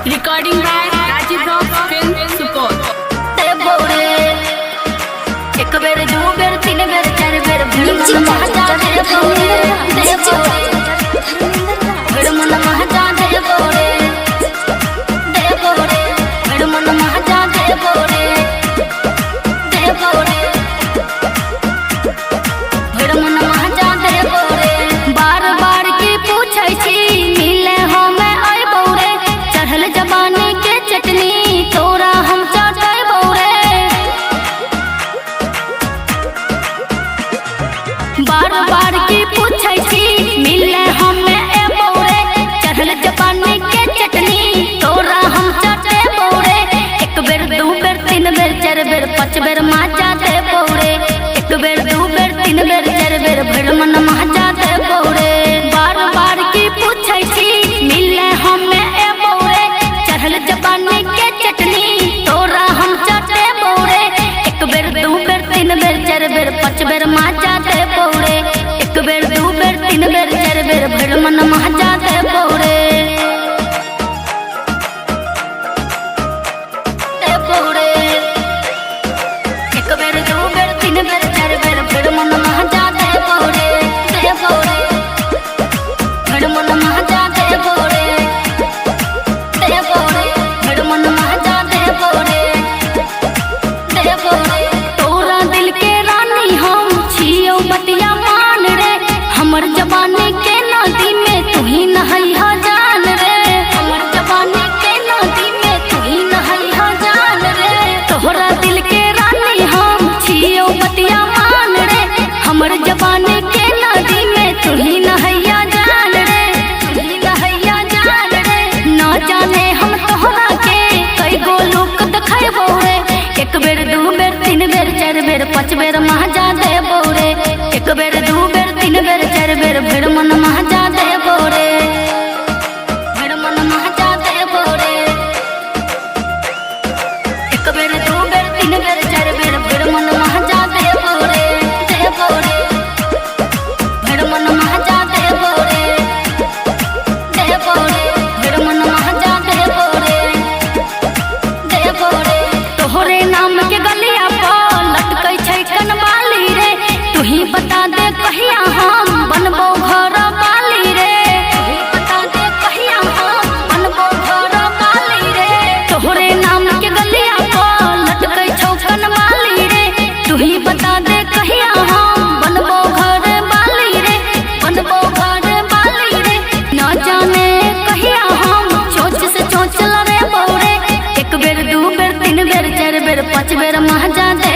Recording by Rajiv Rock Film Support. एक बेर दो बेर तीन बेर चार बेर भीड़ मन महाजा दे बोरे दे बोरे भीड़ मन महाजा दे बोरे दे बोरे भीड़ मन महाजा दे बोरे दे बोरे भीड़ मन महाजा दे बोरे बार बार की पूछै छी मिले हो मैं आई बोरे चढ़ल जवानी के चटनी तोरा हम चाटै बोरे बार बार की पूछै छी मिले हमें ए बोरे चढ़ल जवानी के चटनी तोरा हम चाटे बोरे एक बेर दो बेर तीन बेर चार बेर पांच बेर माजा दे बोरे एक बेर दो बेर तीन बेर चार बेर भीड़ मन माजा दे बोरे बार बार की पूछै छी मिले हमें ए बोरे चढ़ल जवानी के चटनी तोरा हम चाटे बोरे एक बेर दो बेर तीन बेर चार बेर पांच बेर माजा दे बोरे एक बेर दो बेर तीन बेर चार बेर भीड़ मन महाजा दे बोरे दे बोरे एक बेर दो बेर तीन बेर चार बेर भीड़ मन महाजा दे बोरे दे बोरे भीड़ मन महाजा दे बोरे दे बोरे भीड़ मन महाजा दे बोरे दे बोरे तोरा दिल के रानी हम छियो बतिया मान रे हमर जवानी के नदी में तू ही नहैया जान रे हमर जवानी के नदी में तू ही नहैया जान रे तोहरा दिल के रानी हम छियो बतिया मान रे हमर जवानी के नदी में तू ही नहैया जान रे तू ही नहैया जान रे ना जाने हम तोहरा के कई गो लोग देखैबो रे एक बेर दो बेर तीन बेर चार बेर पांच बेर महाजा दे बोरे एक बेर दो बेर तीन बेर चार बेर भीड़ मन महाजा दे बोरे भीड़ मन महाजा दे बोरे एक बेर दो बेर तीन बेर चार बेर भीड़ मन महाजा दे बोरे भीड़ मन महाजा दे बोरे भीड़ मन महाजा दे बोरे तोहरे नाम के गलिया पर लटकै छै कनवाली रे तू ही बता दे कहिया हम बनबो घर वाली रे तू ही बता दे कहिया हम बनबो घर वाली रे तोहरे नाम के गलिया पर लटकै छौ कनवाली रे तू ही बता दे कहिया हम बनबो घर वाली रे बनबो घर वाली रे ना जाने कहिया हम चोंच से चोंच लड़े बोरे एक बेर दो बेर तीन बेर चार बेर पांच बेर महाजा दे